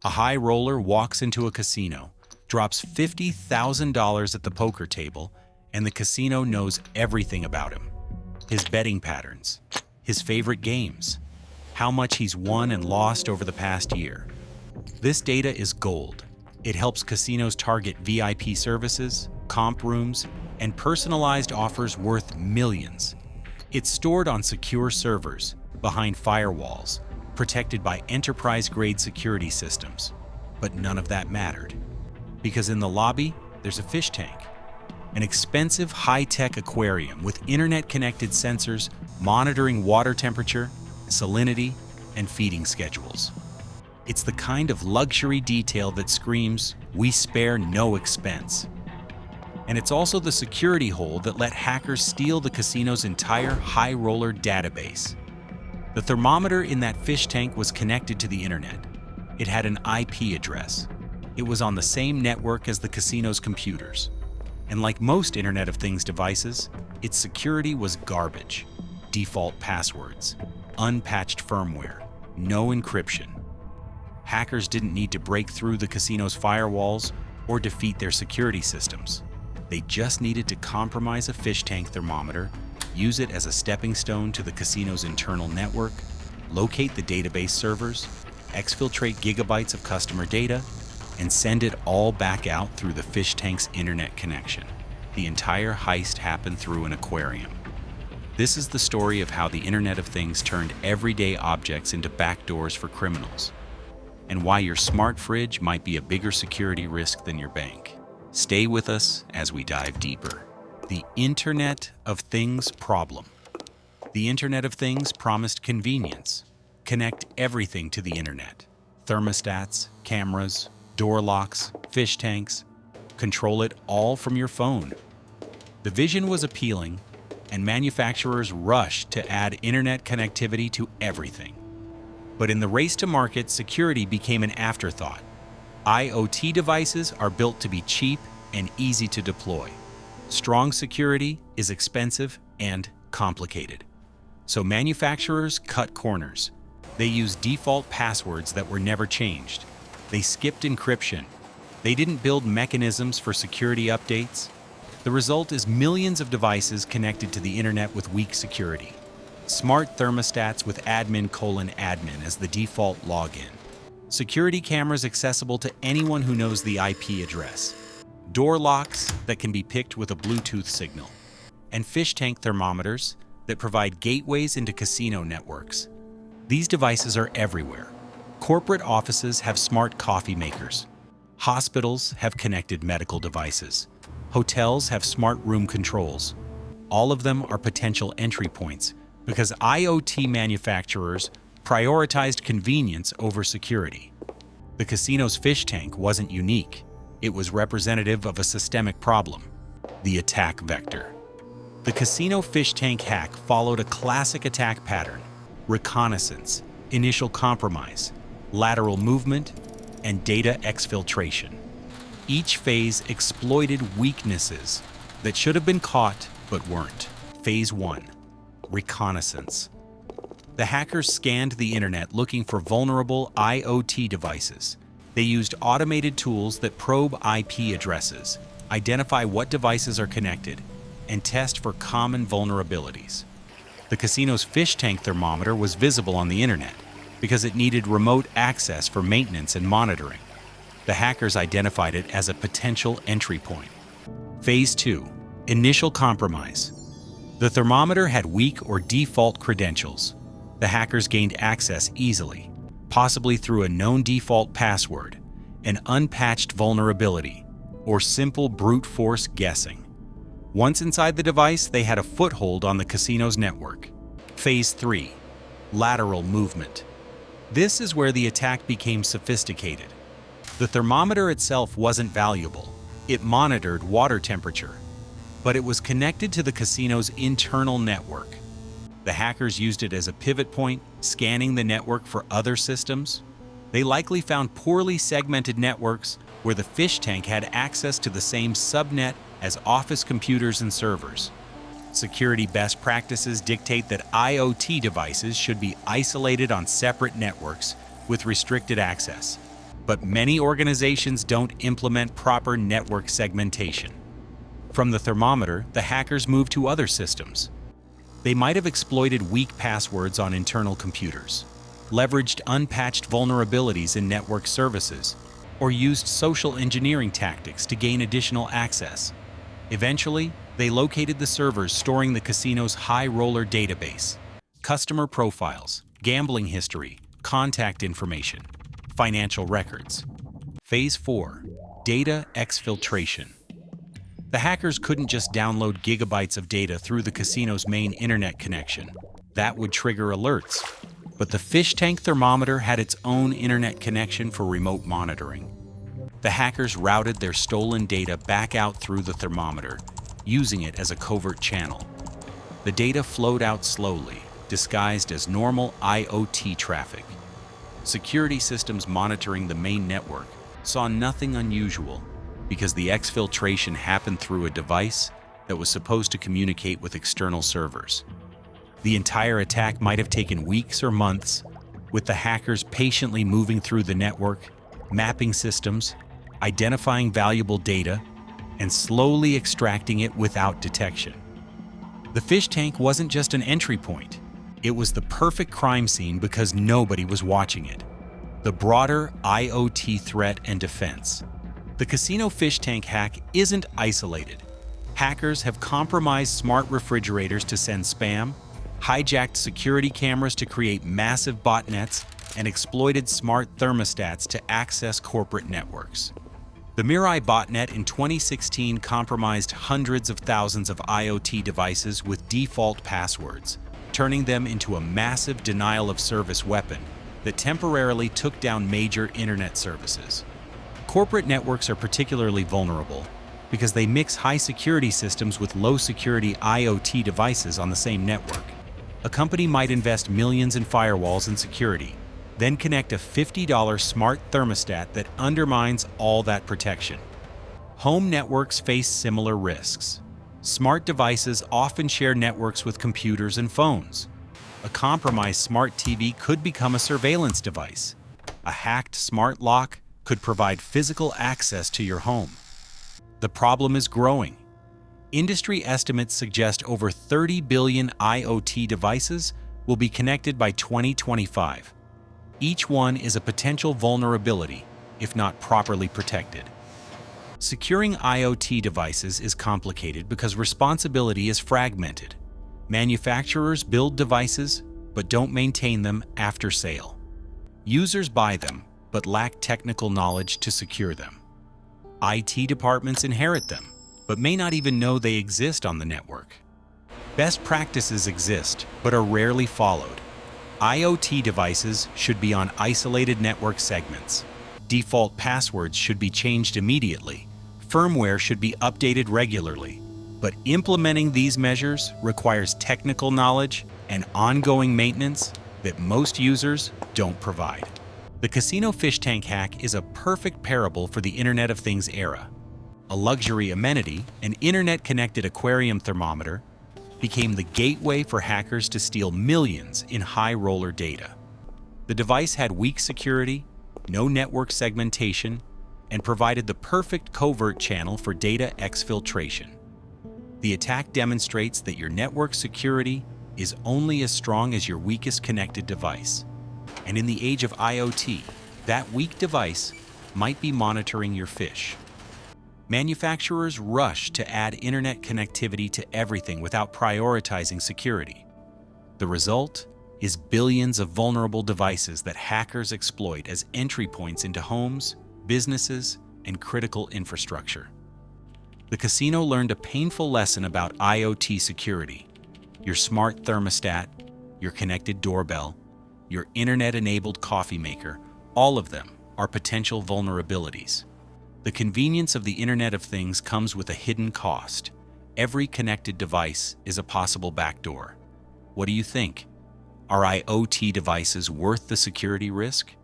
A high roller walks into a casino, drops $50,000 at the poker table, and the casino knows everything about him. His betting patterns, his favorite games, how much he's won and lost over the past year. This data is gold. It helps casinos target VIP services, comp rooms, and personalized offers worth millions. It's stored on secure servers, behind firewalls, protected by enterprise-grade security systems. But none of that mattered. Because in the lobby, there's a fish tank. An expensive high-tech aquarium with internet-connected sensors monitoring water temperature, salinity, and feeding schedules. It's the kind of luxury detail that screams, "We spare no expense." And it's also the security hole that let hackers steal the casino's entire high roller database. The thermometer in that fish tank was connected to the internet. It had an IP address. It was on the same network as the casino's computers. And like most Internet of Things devices, its security was garbage. Default passwords, unpatched firmware, no encryption. Hackers didn't need to break through the casino's firewalls or defeat their security systems. They just needed to compromise a fish tank thermometer, use it as a stepping stone to the casino's internal network, locate the database servers, exfiltrate gigabytes of customer data, and send it all back out through the fish tank's internet connection. The entire heist happened through an aquarium. This is the story of how the Internet of Things turned everyday objects into backdoors for criminals, and why your smart fridge might be a bigger security risk than your bank. Stay with us as we dive deeper. The Internet of Things problem. The Internet of Things promised convenience. Connect everything to the internet. Thermostats, cameras, door locks, fish tanks. Control it all from your phone. The vision was appealing, and manufacturers rushed to add internet connectivity to everything. But in the race to market, security became an afterthought. IoT devices are built to be cheap and easy to deploy. Strong security is expensive and complicated. So manufacturers cut corners. They used default passwords that were never changed. They skipped encryption. They didn't build mechanisms for security updates. The result is millions of devices connected to the internet with weak security. Smart thermostats with admin:admin as the default login. Security cameras accessible to anyone who knows the IP address. Door locks that can be picked with a Bluetooth signal. And fish tank thermometers that provide gateways into casino networks. These devices are everywhere. Corporate offices have smart coffee makers. Hospitals have connected medical devices. Hotels have smart room controls. All of them are potential entry points because IoT manufacturers prioritized convenience over security. The casino's fish tank wasn't unique. It was representative of a systemic problem: the attack vector. The casino fish tank hack followed a classic attack pattern: reconnaissance, initial compromise, lateral movement, and data exfiltration. Each phase exploited weaknesses that should have been caught but weren't. Phase 1. Reconnaissance. The hackers scanned the internet looking for vulnerable IoT devices. They used automated tools that probe IP addresses, identify what devices are connected, and test for common vulnerabilities. The casino's fish tank thermometer was visible on the internet because it needed remote access for maintenance and monitoring. The hackers identified it as a potential entry point. Phase 2. Initial compromise. The thermometer had weak or default credentials. The hackers gained access easily, possibly through a known default password, an unpatched vulnerability, or simple brute force guessing. Once inside the device, they had a foothold on the casino's network. Phase 3. Lateral movement. This is where the attack became sophisticated. The thermometer itself wasn't valuable. It monitored water temperature, but it was connected to the casino's internal network. The hackers used it as a pivot point, scanning the network for other systems. They likely found poorly segmented networks where the fish tank had access to the same subnet as office computers and servers. Security best practices dictate that IoT devices should be isolated on separate networks with restricted access. But many organizations don't implement proper network segmentation. From the thermometer, the hackers move to other systems. They might have exploited weak passwords on internal computers, leveraged unpatched vulnerabilities in network services, or used social engineering tactics to gain additional access. Eventually, they located the servers storing the casino's high roller database, customer profiles, gambling history, contact information, financial records. Phase 4. Data exfiltration. The hackers couldn't just download gigabytes of data through the casino's main internet connection. That would trigger alerts. But the fish tank thermometer had its own internet connection for remote monitoring. The hackers routed their stolen data back out through the thermometer, using it as a covert channel. The data flowed out slowly, disguised as normal IoT traffic. Security systems monitoring the main network saw nothing unusual because the exfiltration happened through a device that was supposed to communicate with external servers. The entire attack might have taken weeks or months, with the hackers patiently moving through the network, mapping systems, identifying valuable data, and slowly extracting it without detection. The fish tank wasn't just an entry point. It was the perfect crime scene because nobody was watching it. The broader IoT threat and defense. The casino fish tank hack isn't isolated. Hackers have compromised smart refrigerators to send spam, hijacked security cameras to create massive botnets, and exploited smart thermostats to access corporate networks. The Mirai botnet in 2016 compromised hundreds of thousands of IoT devices with default passwords, turning them into a massive denial-of-service weapon that temporarily took down major internet services. Corporate networks are particularly vulnerable because they mix high-security systems with low-security IoT devices on the same network. A company might invest millions in firewalls and security, then connect a $50 smart thermostat that undermines all that protection. Home networks face similar risks. Smart devices often share networks with computers and phones. A compromised smart TV could become a surveillance device. A hacked smart lock could provide physical access to your home. The problem is growing. Industry estimates suggest over 30 billion IoT devices will be connected by 2025. Each one is a potential vulnerability, if not properly protected. Securing IoT devices is complicated because responsibility is fragmented. Manufacturers build devices, but don't maintain them after sale. Users buy them, but lack technical knowledge to secure them. IT departments inherit them, but may not even know they exist on the network. Best practices exist, but are rarely followed. IoT devices should be on isolated network segments. Default passwords should be changed immediately. Firmware should be updated regularly. But implementing these measures requires technical knowledge and ongoing maintenance that most users don't provide. The casino fish tank hack is a perfect parable for the Internet of Things era. A luxury amenity, an internet-connected aquarium thermometer, became the gateway for hackers to steal millions in high-roller data. The device had weak security, no network segmentation, and provided the perfect covert channel for data exfiltration. The attack demonstrates that your network security is only as strong as your weakest connected device. And in the age of IoT, that weak device might be monitoring your fish. Manufacturers rush to add internet connectivity to everything without prioritizing security. The result is billions of vulnerable devices that hackers exploit as entry points into homes, businesses, and critical infrastructure. The casino learned a painful lesson about IoT security. Your smart thermostat, your connected doorbell, your internet-enabled coffee maker, all of them are potential vulnerabilities. The convenience of the Internet of Things comes with a hidden cost. Every connected device is a possible backdoor. What do you think? Are IoT devices worth the security risk?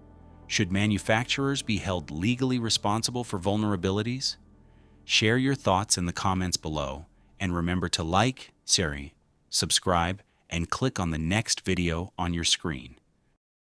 Should manufacturers be held legally responsible for vulnerabilities? Share your thoughts in the comments below, and remember to like, subscribe, and click on the next video on your screen.